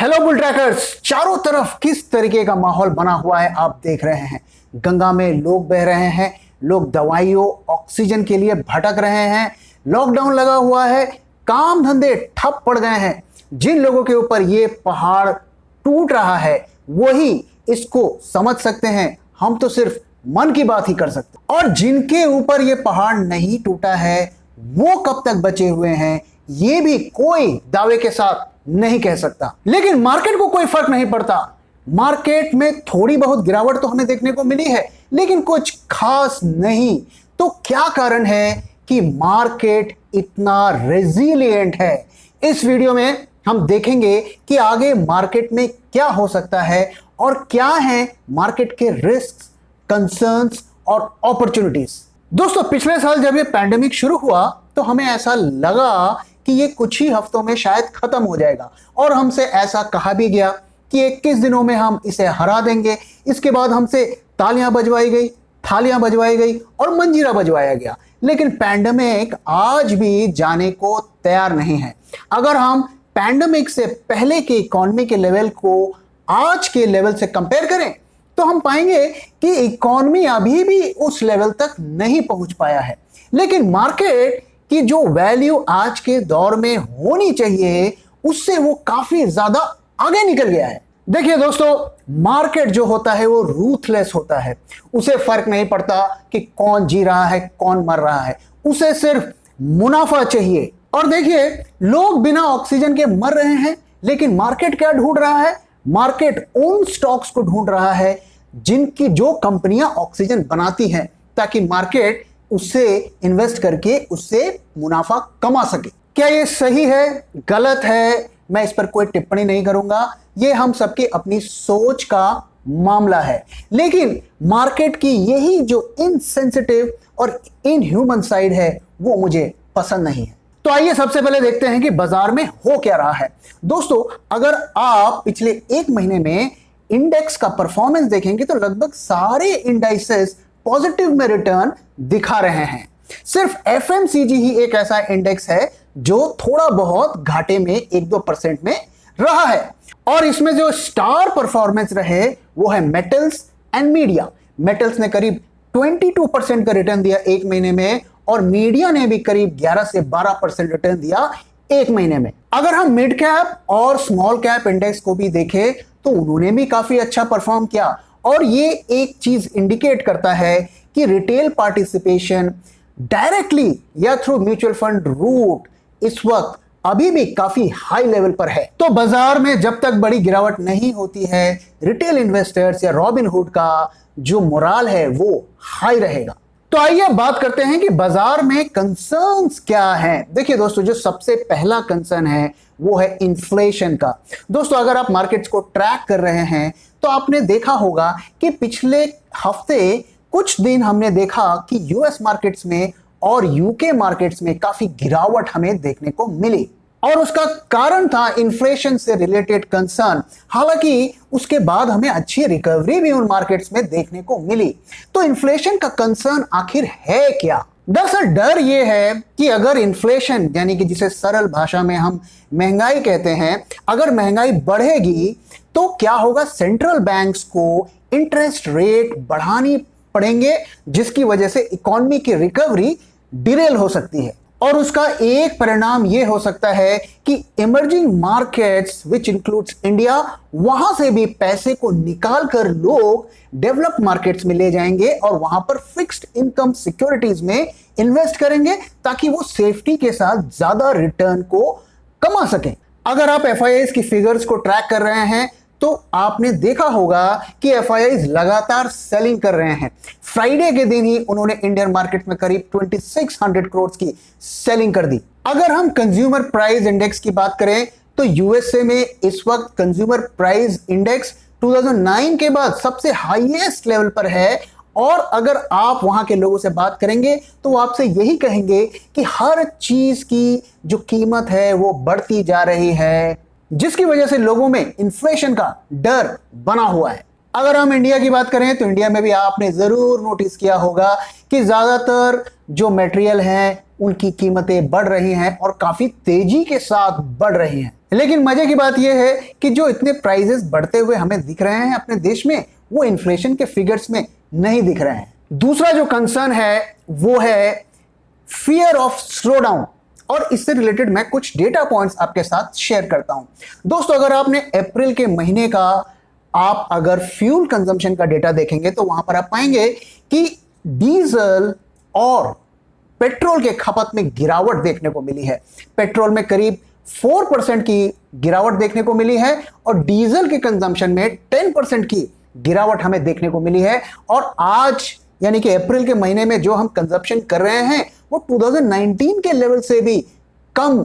Hello bull trackers, चारों तरफ किस तरीके का माहौल बना हुआ है आप देख रहे हैं। गंगा में लोग बह रहे हैं, लोग दवाइयों ऑक्सीजन के लिए भटक रहे हैं, लॉकडाउन लगा हुआ है, काम धंधे ठप पड़ गए हैं। जिन लोगों के ऊपर ये पहाड़ टूट रहा है वही इसको समझ सकते हैं, हम तो सिर्फ मन की बात ही कर सकते। और जिनके ऊपर ये पहाड़ नहीं टूटा है वो कब तक बचे हुए हैं ये भी कोई दावे के साथ नहीं कह सकता। लेकिन मार्केट को कोई फर्क नहीं पड़ता। मार्केट में थोड़ी बहुत गिरावट तो हमें देखने को मिली है लेकिन कुछ खास नहीं। तो क्या कारण है कि मार्केट इतना रेजिलिएंट है? इस वीडियो में हम देखेंगे कि आगे मार्केट में क्या हो सकता है और क्या है मार्केट के रिस्क, कंसर्न्स और अपॉर्चुनिटीज। दोस्तों, पिछले साल जब ये पैंडेमिक शुरू हुआ तो हमें ऐसा लगा कि ये कुछ ही हफ्तों में शायद खत्म हो जाएगा और हमसे ऐसा कहा भी गया कि 21 दिनों में हम इसे हरा देंगे। इसके बाद हमसे तालियां बजवाई गई, थालियां बजवाई गई और मंजीरा बजवाया गया। लेकिन पैंडेमिक आज भी जाने को तैयार नहीं है। अगर हम पैंडेमिक से पहले के इकोनॉमी के लेवल को आज के लेवल से कंपेयर करें तो हम पाएंगे कि इकोनॉमी अभी भी उस लेवल तक नहीं पहुंच पाया है। लेकिन मार्केट कि जो वैल्यू आज के दौर में होनी चाहिए उससे वो काफी ज्यादा आगे निकल गया है। देखिए दोस्तों, मार्केट जो होता है वो रूथलेस होता है। उसे फर्क नहीं पड़ता कि कौन जी रहा है कौन मर रहा है, उसे सिर्फ मुनाफा चाहिए। और देखिए, लोग बिना ऑक्सीजन के मर रहे हैं लेकिन मार्केट क्या ढूंढ रहा है? मार्केट उन स्टॉक्स को ढूंढ रहा है जिनकी जो कंपनियां ऑक्सीजन बनाती हैं ताकि मार्केट उससे इन्वेस्ट करके उससे मुनाफा कमा सके। क्या ये सही है, गलत है? मैं इस पर कोई टिप्पणी नहीं करूंगा, ये हम सबकी अपनी सोच का मामला है। लेकिन मार्केट की यही जो इनसेंसिटिव और इनह्यूमन साइड है वो मुझे पसंद नहीं है। तो आइए सबसे पहले देखते हैं कि बाजार में हो क्या रहा है। दोस्तों, अगर आप पिछले एक महीने में इंडेक्स का परफॉर्मेंस देखेंगे तो लगभग सारे इंडाइसेस पॉजिटिव में रिटर्न दिखा रहे हैं। सिर्फ एफएमसीजी ही एक ऐसा इंडेक्स है जो थोड़ा बहुत घाटे में 1-2% में रहा है। और इसमें जो स्टार परफॉर्मेंस रहे वो है मेटल्स एंड मीडिया। मेटल्स ने करीब 22% का रिटर्न दिया एक महीने में और मीडिया ने भी करीब 11 से 12% रिटर्न दिया एक महीने में। अगर हम मिड कैप और स्मॉल कैप इंडेक्स को भी देखें तो उन्होंने भी काफी अच्छा परफॉर्म किया। और ये एक चीज इंडिकेट करता है कि रिटेल पार्टिसिपेशन डायरेक्टली या थ्रू म्यूचुअल फंड रूट इस वक्त अभी भी काफी हाई लेवल पर है। तो बाजार में जब तक बड़ी गिरावट नहीं होती है रिटेल इन्वेस्टर्स या रॉबिनहुड का जो मोराल है वो हाई रहेगा। तो आइए बात करते हैं कि बाजार में कंसर्न्स क्या हैं। देखिए दोस्तों, जो सबसे पहला कंसर्न है वो है इन्फ्लेशन का। दोस्तों, अगर आप मार्केट्स को ट्रैक कर रहे हैं तो आपने देखा होगा कि पिछले हफ्ते कुछ दिन हमने देखा कि यूएस मार्केट्स में और यूके मार्केट्स में काफी गिरावट हमें देखने को मिली और उसका कारण था इन्फ्लेशन से रिलेटेड कंसर्न। हालांकि उसके बाद हमें अच्छी रिकवरी भी उन मार्केट्स में देखने को मिली। तो इन्फ्लेशन का कंसर्न आखिर है क्या? दरअसल डर यह है कि अगर इन्फ्लेशन यानी कि जिसे सरल भाषा में हम महंगाई कहते हैं, अगर महंगाई बढ़ेगी तो क्या होगा? सेंट्रल बैंक्स को इंटरेस्ट रेट बढ़ानी पड़ेंगे जिसकी वजह से इकोनॉमी की रिकवरी डिरेल हो सकती है। और उसका एक परिणाम यह हो सकता है कि emerging markets which includes India, वहां से भी पैसे को निकाल कर लोग डेवलप्ड मार्केट्स में ले जाएंगे और वहां पर फिक्स्ड इनकम सिक्योरिटीज में इन्वेस्ट करेंगे ताकि वो सेफ्टी के साथ ज्यादा रिटर्न को कमा सकें। अगर आप एफआईआईज की फिगर्स को ट्रैक कर रहे हैं तो आपने देखा होगा कि एफआईआईज लगातार सेलिंग कर रहे हैं। फ्राइडे के दिन ही उन्होंने इंडियन मार्केट में करीब 2600 करोड़ की सेलिंग कर दी। अगर हम कंज्यूमर प्राइस इंडेक्स की बात करें तो यूएसए में इस वक्त कंज्यूमर प्राइस इंडेक्स 2009 के बाद सबसे हाईएस्ट लेवल पर है। और अगर आप वहां के लोगों से बात करेंगे तो वो आपसे यही कहेंगे कि हर चीज की जो कीमत है वो बढ़ती जा रही है, जिसकी वजह से लोगों में इन्फ्लेशन का डर बना हुआ है। अगर हम इंडिया की बात करें तो इंडिया में भी आपने जरूर नोटिस किया होगा कि ज्यादातर जो मटेरियल हैं उनकी कीमतें बढ़ रही हैं और काफी तेजी के साथ बढ़ रही हैं। लेकिन मजे की बात यह है कि जो इतने प्राइजेस बढ़ते हुए हमें दिख रहे हैं अपने देश में, वो इन्फ्लेशन के फिगर्स में नहीं दिख रहे हैं। दूसरा जो कंसर्न है वो है फियर ऑफ स्लो डाउन, और इससे रिलेटेड मैं कुछ डेटा पॉइंट्स आपके साथ शेयर करता हूं। दोस्तों, अगर आपने अप्रैल के महीने का आप अगर फ्यूल कंजम्पशन का डेटा देखेंगे तो वहां पर आप पाएंगे कि डीजल और पेट्रोल के खपत में गिरावट देखने को मिली है। पेट्रोल में करीब 4% की गिरावट देखने को मिली है और डीजल के कंजम्पशन में 10% की गिरावट हमें देखने को मिली है। और आज यानी कि अप्रैल के महीने में जो हम कंजम्पशन कर रहे हैं वो 2019 के लेवल से भी कम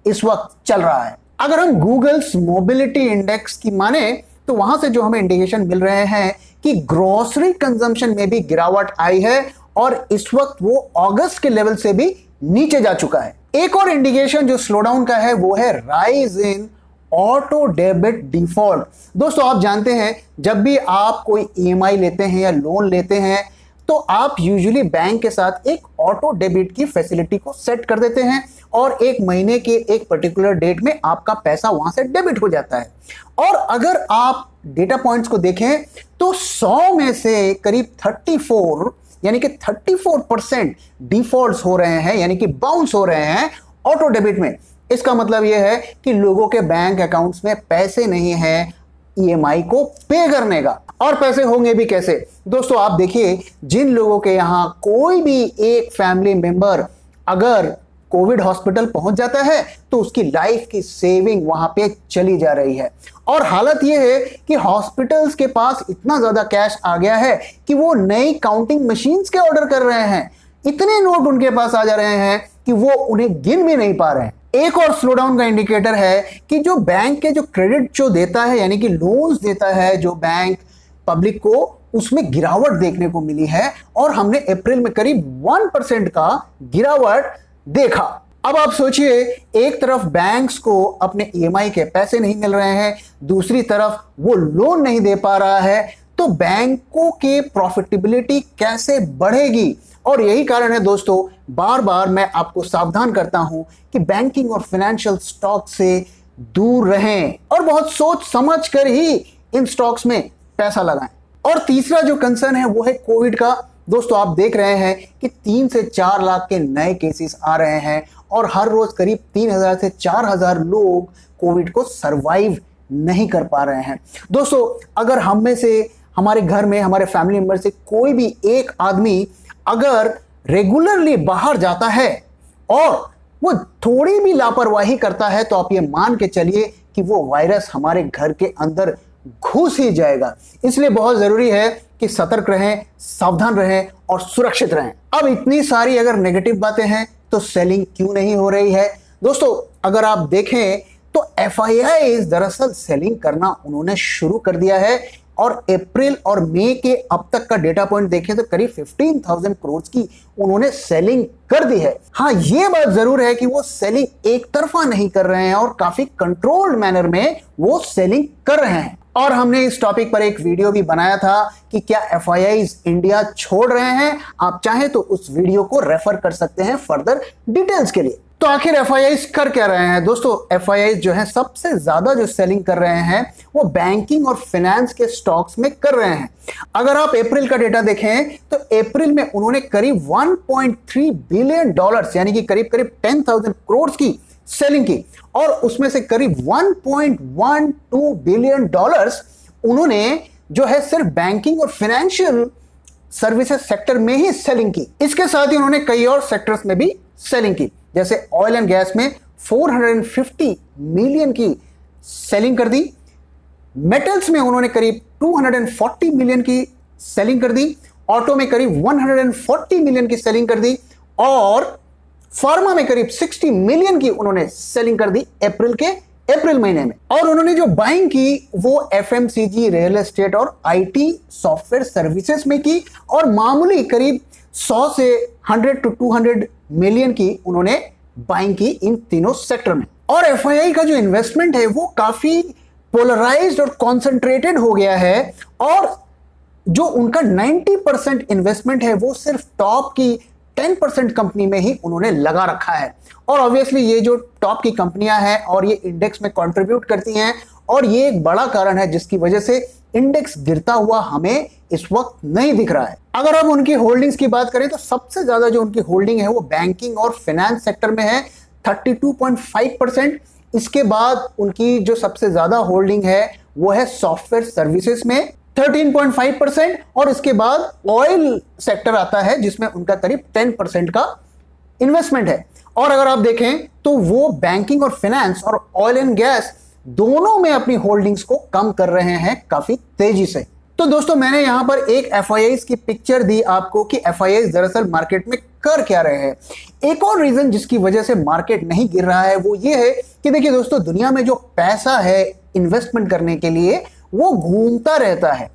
इस वक्त चल रहा है। अगर हम गूगल्स मोबिलिटी इंडेक्स की माने तो वहां से जो हमें इंडिकेशन मिल रहे हैं कि ग्रोसरी कंजम्पशन में भी गिरावट आई है और इस वक्त वो अगस्त के लेवल से भी नीचे जा चुका है। एक और इंडिकेशन जो स्लोडाउन का है वो है rise in auto debit default. दोस्तों, आप जानते हैं जब भी आप कोई ईएमआई लेते हैं या लोन लेते हैं तो आप यूजुअली बैंक के साथ एक ऑटो डेबिट की फैसिलिटी को सेट कर देते हैं और एक महीने के एक पर्टिकुलर डेट में आपका पैसा वहां से डेबिट हो जाता है। और अगर आप डेटा पॉइंट्स को देखें तो 100 में से करीब 34 यानी कि 34% डिफॉल्ट्स हो रहे हैं, यानी कि बाउंस हो रहे हैं ऑटो डेबिट में। इसका मतलब यह है कि लोगों के बैंक अकाउंट्स में पैसे नहीं है ईएमआई को पे करने का। और पैसे होंगे भी कैसे? दोस्तों, आप देखिए, जिन लोगों के यहां कोई भी एक फैमिली मेंबर अगर कोविड हॉस्पिटल पहुंच जाता है तो उसकी लाइफ की सेविंग वहां पे चली जा रही है। और हालत यह है कि हॉस्पिटल्स के पास इतना ज्यादा कैश आ गया है कि वो नई काउंटिंग मशीन्स के ऑर्डर कर रहे हैं। इतने नोट उनके पास आ जा रहे हैं कि वो उन्हें गिन भी नहीं पा रहे हैं। एक और स्लोडाउन का इंडिकेटर है कि जो बैंक के जो क्रेडिट जो देता है, यानी कि लोन्स देता है जो बैंक पब्लिक को, उसमें गिरावट देखने को मिली है और हमने अप्रैल में करीब 1% का गिरावट देखा। अब आप सोचिए, एक तरफ बैंक्स को अपने ईएमआई के पैसे नहीं मिल रहे हैं, दूसरी तरफ वो लोन नहीं दे पा रहा है, तो बैंकों के प्रॉफिटेबिलिटी कैसे बढ़ेगी? और यही कारण है दोस्तों, बार बार मैं आपको सावधान करता हूं कि बैंकिंग और फाइनेंशियल स्टॉक से दूर रहें और बहुत सोच समझ कर ही इन स्टॉक्स में पैसा लगाएं। और तीसरा जो कंसर्न है वो है कोविड का। दोस्तों, आप देख रहे हैं कि 3 से 4 लाख के नए केसेस आ रहे हैं और हर रोज करीब 3000 से 4000 लोग कोविड को सरवाइव नहीं कर पा रहे हैं। दोस्तों, अगर हम में से, हमारे घर में, हमारे फैमिली मेंबर से कोई भी एक आदमी अगर रेगुलरली बाहर जाता है और वो थोड़ी भी लापरवाही करता है तो आप ये मान के चलिए कि वो वायरस हमारे घर के अंदर घुस ही जाएगा। इसलिए बहुत जरूरी है कि सतर्क रहें, सावधान रहें और सुरक्षित रहें। अब इतनी सारी अगर नेगेटिव बातें हैं तो सेलिंग क्यों नहीं हो रही है? दोस्तों, अगर आप देखें तो एफआईआई दरअसल सेलिंग करना उन्होंने शुरू कर दिया है और अप्रैल और मई के अब तक का डेटा पॉइंट देखें तो करीब 15,000 करोड़ की उन्होंने सेलिंग कर दी है। हाँ, ये बात जरूर है कि वो सेलिंग एक तरफा नहीं कर रहे हैं और काफी कंट्रोल्ड मैनर में वो सेलिंग कर रहे हैं। और हमने इस टॉपिक पर एक वीडियो भी बनाया था कि क्या एफआईआईज इंडिया छोड़ रहे हैं। आप चाहें तो उस वीडियो को रेफर कर सकते हैं फर्दर डिटेल्स के लिए। तो आखिर एफआईआईज कर क्या रहे हैं? दोस्तों, एफआईआईज जो है सबसे ज्यादा जो सेलिंग कर रहे हैं वो बैंकिंग और फाइनेंस के स्टॉक्स में कर रहे हैं। अगर आप अप्रैल का डेटा देखें तो अप्रैल में उन्होंने करीब 1.3 बिलियन डॉलर्स यानी कि करीब 10,000 करोड़ की सेलिंग की और उसमें से करीब 1.12 बिलियन डॉलर्स उन्होंने जो है सिर्फ बैंकिंग और फाइनेंशियल सर्विसेज सेक्टर में ही सेलिंग की। इसके साथ ही उन्होंने कई और सेक्टर्स में भी सेलिंग की, जैसे ऑयल एंड गैस में 450 मिलियन की सेलिंग कर दी, मेटल्स में उन्होंने करीब 240 मिलियन की सेलिंग कर दी, ऑटो में करीब 140 मिलियन की सेलिंग कर दी और फार्मा में करीब 60 मिलियन की उन्होंने सेलिंग कर दी अप्रैल महीने में। और उन्होंने जो बाइंग की वो एफएमसीजी, रियल एस्टेट और आईटी सॉफ्टवेयर सर्विसेज में की और मामूली करीब 100 से 100 to 200 मिलियन की उन्होंने बाइंग की इन तीनों सेक्टर में। और एफआईआई का जो इन्वेस्टमेंट है वो काफी पोलराइज्ड और कॉन्सेंट्रेटेड हो गया है और जो उनका 90% इन्वेस्टमेंट है वो सिर्फ टॉप की 10% कंपनी में ही उन्होंने लगा रखा है। और ऑब्वियसली ये जो टॉप की कंपनियां हैं और ये इंडेक्स में कंट्रीब्यूट करती हैं, और ये एक बड़ा कारण है जिसकी वजह से इंडेक्स गिरता हुआ हमें इस वक्त नहीं दिख रहा है। अगर हम उनकी होल्डिंग्स की बात करें तो सबसे ज्यादा जो उनकी होल्डिंग है वो बैंकिंग और फाइनेंस सेक्टर में है, 32.5%। इसके बाद उनकी जो सबसे ज्यादा होल्डिंग है वो है सॉफ्टवेयर सर्विसेज में 13.5%, और इसके बाद ऑयल सेक्टर आता है जिसमें उनका करीब 10% का इन्वेस्टमेंट है। और अगर आप देखें तो वो बैंकिंग और फाइनेंस और ऑयल एंड गैस दोनों में अपनी होल्डिंग्स को कम कर रहे हैं काफी तेजी से। तो दोस्तों मैंने यहां पर एक एफआईआईज की पिक्चर दी आपको कि एफआईआईज दरअसल मार्केट में कर क्या रहे हैं। एक और रीजन जिसकी वजह से मार्केट नहीं गिर रहा है वो ये है कि देखिए दोस्तों, दुनिया में जो पैसा है इन्वेस्टमेंट करने के लिए वो घूमता रहता है।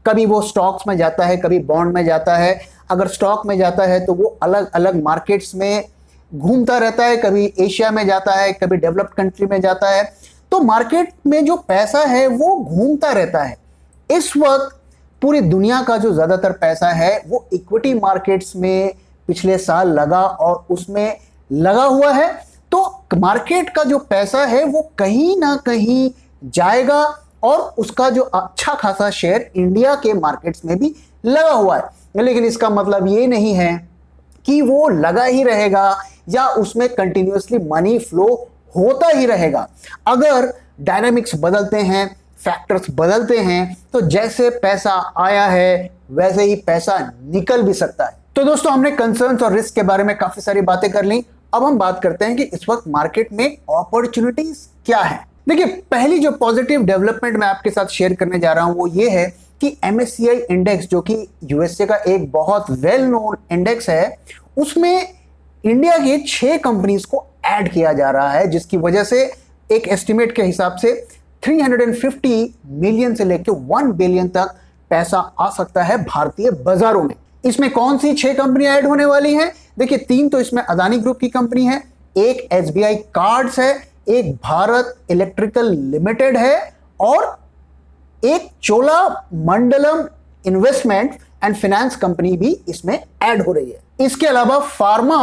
कभी वो स्टॉक्स में जाता है, कभी बॉन्ड में जाता है। अगर स्टॉक में जाता है तो वो अलग अलग मार्केट्स में घूमता रहता है, कभी एशिया में जाता है, कभी डेवलप्ड कंट्री में जाता है। तो मार्केट में जो पैसा है वो घूमता रहता है। इस वक्त पूरी दुनिया का जो ज्यादातर पैसा है वो इक्विटी मार्केट्स में पिछले साल लगा और उसमें लगा हुआ है। तो मार्केट का जो पैसा है वो कहीं ना कहीं जाएगा और उसका जो अच्छा खासा शेयर इंडिया के मार्केट्स में भी लगा हुआ है। लेकिन इसका मतलब ये नहीं है कि वो लगा ही रहेगा या उसमें कंटिन्यूअसली मनी फ्लो होता ही रहेगा। अगर डायनामिक्स बदलते हैं, फैक्टर्स बदलते हैं, तो जैसे पैसा आया है वैसे ही पैसा निकल भी सकता है। तो दोस्तों हमने कंसर्न्स और रिस्क के बारे में काफी सारी बातें कर ली। अब हम बात करते हैं कि इस वक्त मार्केट में अपॉर्चुनिटीज क्या है। देखिए, पहली जो पॉजिटिव डेवलपमेंट मैं आपके साथ शेयर करने जा रहा हूं वो ये है कि MSCI इंडेक्स, जो कि यूएसए का एक बहुत वेल नोन इंडेक्स है, उसमें इंडिया के 6 कंपनीज को ऐड किया जा रहा है, जिसकी वजह से एक एस्टिमेट के हिसाब से 350 मिलियन से लेकर 1 बिलियन तक पैसा आ सकता है भारतीय बाजारों में। इसमें कौन सी 6 कंपनियां ऐड होने वाली हैं? देखिए, 3 तो इसमें अदानी ग्रुप की कंपनी है, एक SBI कार्ड्स है, एक भारत इलेक्ट्रिकल लिमिटेड है और एक चोला मंडलम इन्वेस्टमेंट एंड फाइनेंस कंपनी भी इसमें ऐड हो रही है। इसके अलावा फार्मा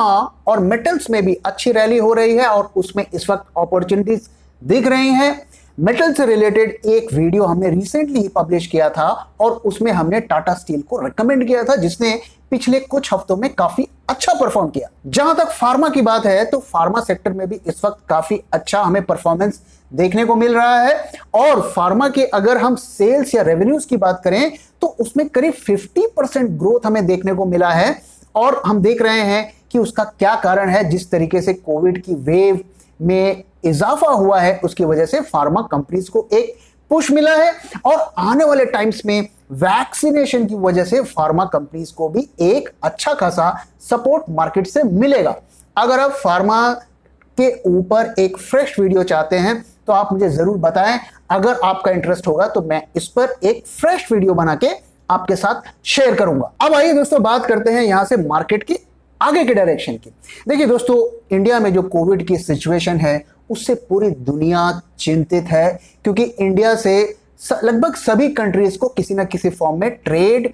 और मेटल्स में भी अच्छी रैली हो रही है और उसमें इस वक्त अपॉर्चुनिटीज दिख रही हैं। मेटल से रिलेटेड एक वीडियो हमने रिसेंटली ही पब्लिश किया था और उसमें हमने टाटा स्टील को रिकमेंड किया था, जिसने पिछले कुछ हफ्तों में काफी अच्छा परफॉर्म किया। जहां तक फार्मा की बात है तो फार्मा सेक्टर में भी इस वक्त काफी अच्छा हमें परफॉर्मेंस देखने को मिल रहा है। और फार्मा के अगर हम सेल्स या रेवेन्यूज की बात करें तो उसमें करीब 50% ग्रोथ हमें देखने को मिला है। और हम देख रहे हैं कि उसका क्या कारण है। जिस तरीके से कोविड की वेव में इजाफा हुआ है उसकी वजह से फार्मा कंपनीज को एक पुश मिला है और आने वाले टाइम्स में वैक्सीनेशन की वजह से फार्मा कंपनीज को भी एक अच्छा खासा सपोर्ट मार्केट से मिलेगा। अगर आप फार्मा के ऊपर एक फ्रेश वीडियो चाहते हैं तो आप मुझे जरूर बताएं। अगर आपका इंटरेस्ट होगा तो मैं इस पर एक फ्रेश वीडियो बना के आपके साथ शेयर करूंगा। अब आइए दोस्तों बात करते हैं यहां से मार्केट की आगे के डायरेक्शन की। देखिए दोस्तों, इंडिया में जो कोविड की सिचुएशन है उससे पूरी दुनिया चिंतित है, क्योंकि इंडिया से लगभग सभी कंट्रीज को किसी ना किसी फॉर्म में ट्रेड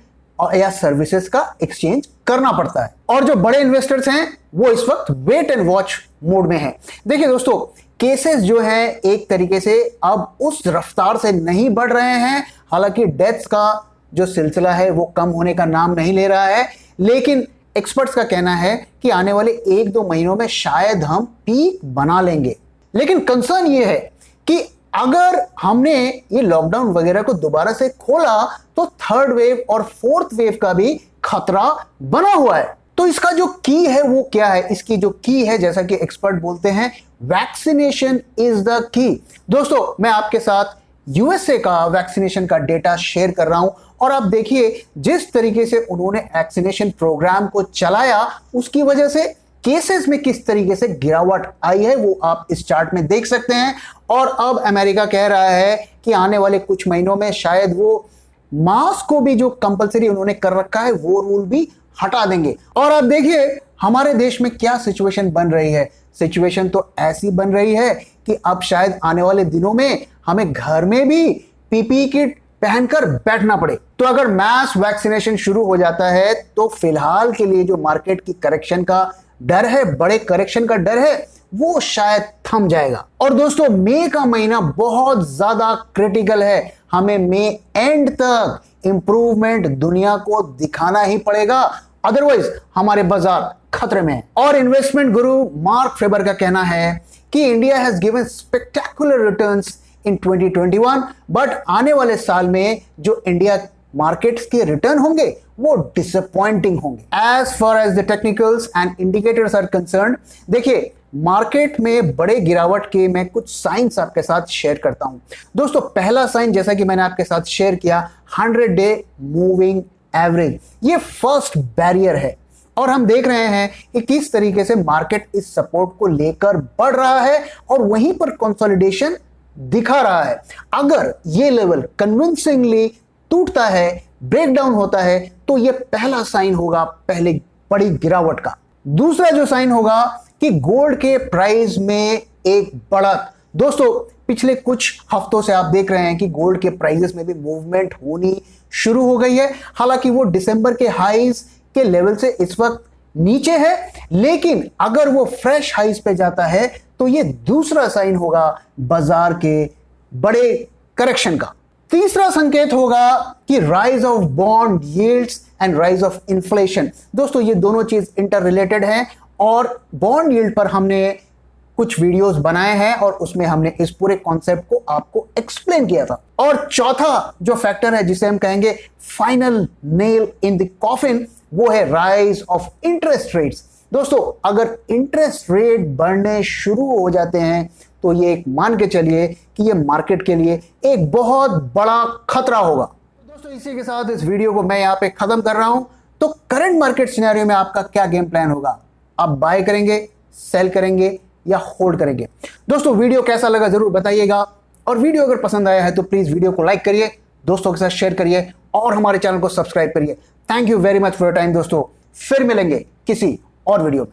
या सर्विसेज का एक्सचेंज करना पड़ता है। और जो बड़े इन्वेस्टर्स हैं वो इस वक्त वेट एंड वॉच मोड में हैं। देखिए दोस्तों, केसेस जो हैं एक तरीके से अब उस रफ्तार से नहीं बढ़ रहे हैं। हालांकि डेथ्स का जो सिलसिला है वो कम होने का नाम नहीं ले रहा है, लेकिन एक्सपर्ट्स का कहना है कि आने वाले 1-2 महीनों में शायद हम पीक बना लेंगे। लेकिन कंसर्न ये है कि अगर हमने ये लॉकडाउन वगैरह को दोबारा से खोला तो 3rd वेव और 4th वेव का भी खतरा बना हुआ है। तो इसका जो की है वो क्या है? इसकी जो की है, जैसा कि एक्सपर्ट बोलते हैं, वैक्सीनेशन इज द की। दोस्तों, मैं आपके साथ यूएसए का वैक्सीनेशन का डेटा शेयर कर रहा हूं और आप देखिए जिस तरीके से उन्होंने वैक्सीनेशन प्रोग्राम को चलाया उसकी वजह से केसेस में किस तरीके से गिरावट आई है वो आप इस चार्ट में देख सकते हैं। और अब अमेरिका कह रहा है कि आने वाले कुछ महीनों में शायद वो मास्क को भी जो कंपलसरी उन्होंने कर रखा है वो रूल भी हटा देंगे। और आप देखिए हमारे देश में क्या सिचुएशन बन रही है। सिचुएशन तो ऐसी बन रही है कि अब शायद आने वाले दिनों में हमें घर में भी पीपीई किट पहनकर बैठना पड़े। तो अगर मास वैक्सीनेशन शुरू हो जाता है तो फिलहाल के लिए जो मार्केट की करेक्शन का डर है, बड़े करेक्शन का डर है, वो शायद थम जाएगा। और दोस्तों मई का महीना बहुत ज्यादा क्रिटिकल है। हमें मई एंड तक इंप्रूवमेंट दुनिया को दिखाना ही पड़ेगा, अदरवाइज हमारे बाजार खतरे में है। और इन्वेस्टमेंट गुरु मार्क फेबर का कहना है कि India has given spectacular returns in 2021, but आने वाले साल में जो इंडिया मार्केट्स के रिटर्न होंगे वो डिसअपॉइंटिंग होंगे। As far as the technicals and indicators are concerned, देखिए मार्केट में बड़े गिरावट के मैं कुछ साइंस आपके साथ शेयर करता हूं। दोस्तों पहला साइन जैसा कि मैंने आपके साथ शेयर किया, 100-डे मूविंग एवरेज, ये फर्स्ट बैरियर है। और हम देख रहे हैं कि किस तरीके से मार्केट इस सपोर्ट को लेकर बढ़ रहा है और वहीं पर कंसोलिडेशन दिखा रहा है। अगर ये लेवल कन्विंसिंगली टूटता है, ब्रेकडाउन होता है, तो ये पहला साइन होगा पहले बड़ी गिरावट का। दूसरा जो साइन होगा कि गोल्ड के प्राइस में एक बढ़त। दोस्तों पिछले कुछ हफ्तों से आप देख रहे हैं कि गोल्ड के प्राइसेस में भी मूवमेंट होनी शुरू हो गई है। हालांकि वो दिसंबर के हाईज के लेवल से इस वक्त नीचे है, लेकिन अगर वो फ्रेश हाईज पे जाता है तो ये दूसरा साइन होगा बाजार के बड़े करेक्शन का। तीसरा संकेत होगा कि rise of bond yields and rise of inflation. दोस्तों ये दोनों चीज इंटर रिलेटेड हैं और बॉन्ड यील्ड पर हमने कुछ वीडियोस बनाए हैं और उसमें हमने इस पूरे कॉन्सेप्ट को आपको एक्सप्लेन किया था। और चौथा जो फैक्टर है जिसे हम कहेंगे final nail in the coffin, वो है राइज ऑफ इंटरेस्ट रेट्स। दोस्तों अगर इंटरेस्ट रेट बढ़ने शुरू हो जाते हैं तो ये एक मान के चलिए कि ये मार्केट के लिए एक बहुत बड़ा खतरा होगा। दोस्तों इसी के साथ इस वीडियो को मैं यहाँ पे खत्म कर रहा हूं। तो करंट मार्केट सिनेरियो में आपका क्या गेम प्लान होगा? आप बाय करेंगे, सेल करेंगे या होल्ड करेंगे? दोस्तों वीडियो कैसा लगा जरूर बताइएगा, और वीडियो अगर पसंद आया है तो प्लीज वीडियो को लाइक करिए, दोस्तों के साथ शेयर करिए और हमारे चैनल को सब्सक्राइब करिए। Thank you very much for your time दोस्तों, फिर मिलेंगे किसी और वीडियो में।